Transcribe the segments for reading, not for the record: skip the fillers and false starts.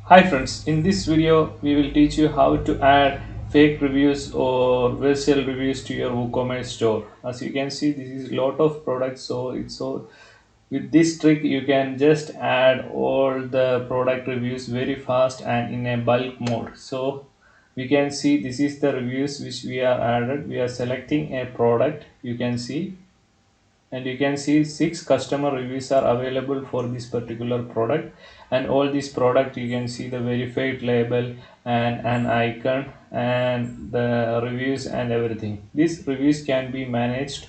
Hi friends, in this video we will teach you how to add fake reviews or virtual reviews to your WooCommerce store. As you can see, this is a lot of products, so with this trick you can just add all the product reviews very fast and in a bulk mode. So we can see this is the reviews which we are added. We are selecting a product, you can see, and you can see 6 customer reviews are available for this particular product, and all this product you can see the verified label and an icon and the reviews and everything. These reviews can be managed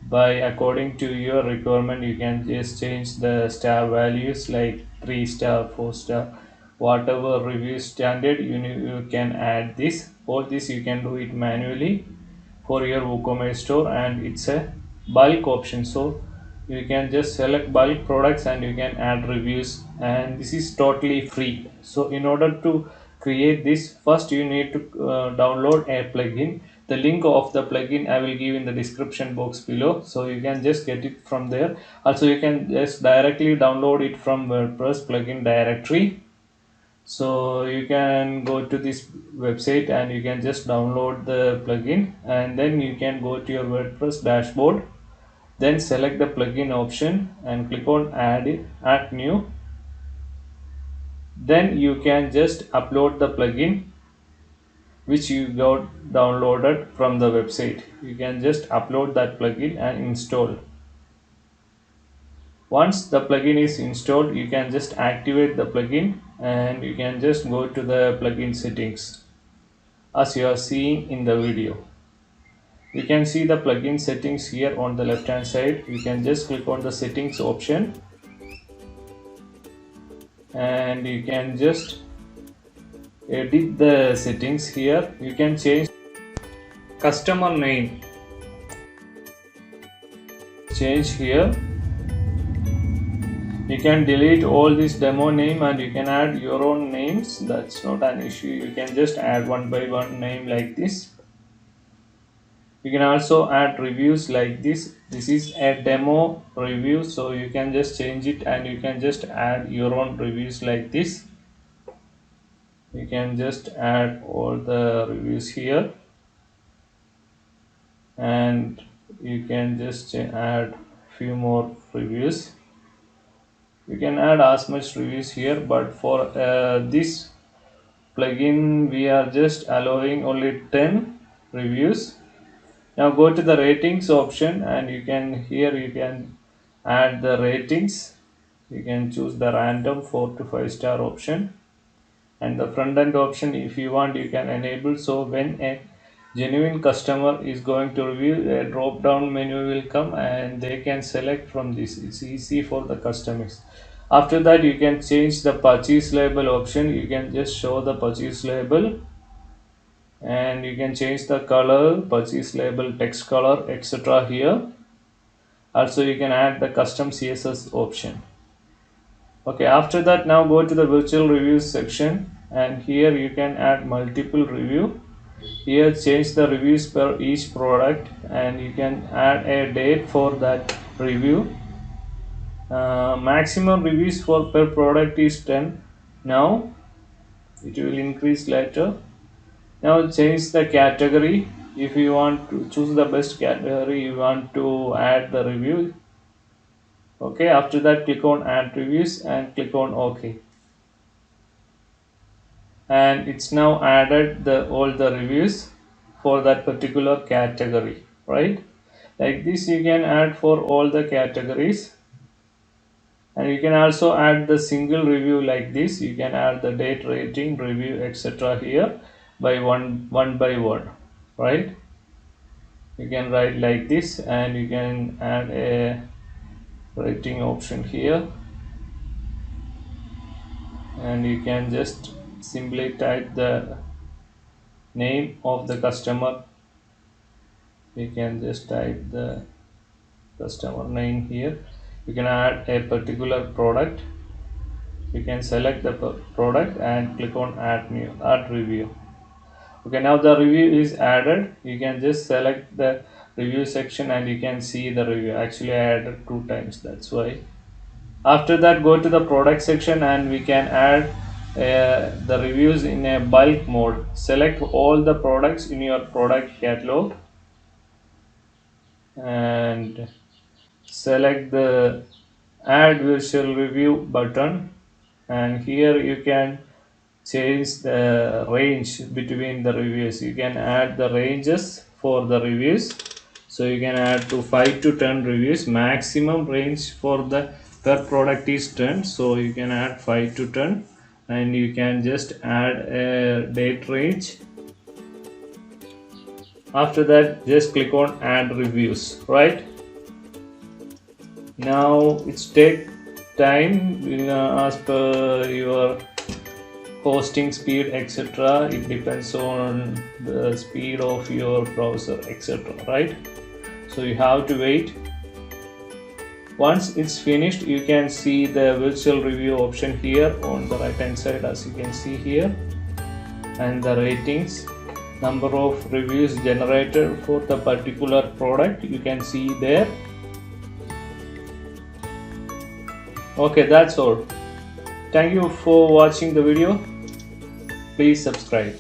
by according to your requirement. You can just change the star values like 3 star, 4 star, whatever review standard you can add this. All this you can do it manually for your WooCommerce store, and it's a bulk option, so you can just select bulk products and you can add reviews, and this is totally free. So in order to create this, first you need to download a plugin. The link of the plugin I will give in the description box below, so you can just get it from there. Also you can just directly download it from WordPress plugin directory. So you can go to this website and you can just download the plugin, and then you can go to your WordPress dashboard, then select the plugin option and click on add new. Then you can just upload the plugin which you got downloaded from the website. You can just upload that plugin and install. Once the plugin is installed, you can just activate the plugin and you can just go to the plugin settings as you are seeing in the video. You can see the plugin settings here on the left hand side. You can just click on the settings option and you can just edit the settings here. You can change customer name, change here. You can delete all this demo name and you can add your own names. That's not an issue. You can just add one by one name like this. You can also add reviews like this. This is a demo review, so you can just change it and you can just add your own reviews like this. You can just add all the reviews here and you can just add few more reviews. You can add as much reviews here, but for this plugin we are just allowing only 10 reviews. Now go to the ratings option and you can add the ratings. You can choose the random 4 to 5 star option, and the front end option, if you want, you can enable. So when a genuine customer is going to review, a drop down menu will come and they can select from this. It's easy for the customers. After that, you can change the purchase label option. You can just show the purchase label and you can change the color, purchase label, text color, etc. here. Also you can add the custom CSS option. Okay, after that, now go to the virtual reviews section and here you can add multiple review. Here change the reviews per each product and you can add a date for that review. Maximum reviews for per product is 10. Now it will increase later. Now change the category. If you want to choose the best category, you want to add the review. Okay, after that click on add reviews and click on OK, and it's now added all the reviews for that particular category, right? Like this you can add for all the categories, and you can also add the single review like this. You can add the date, rating, review, etc. here by one by one, right? You can write like this and you can add a rating option here, and you can just simply type the name of the customer. You can just type the customer name here. You can add a particular product. You can select the product and click on add review. Okay, now the review is added. You can just select the review section and you can see the review. Actually I added 2 times, that's why. After that, go to the product section and we can add the reviews in a bulk mode. Select all the products in your product catalog and select the add virtual review button, and here you can change the range between the reviews. You can add the ranges for the reviews, so you can add to 5 to 10 reviews. Maximum range for the per product is 10, so you can add 5 to 10, and you can just add a date range. After that, just click on add reviews. Right now it's take time as per your hosting speed, etc. It depends on the speed of your browser, etc. Right, so you have to wait. Once it's finished, you can see the virtual review option here on the right hand side, as you can see here, and the ratings, number of reviews generated for the particular product, you can see there. Okay, that's all. Thank you for watching the video. Please subscribe.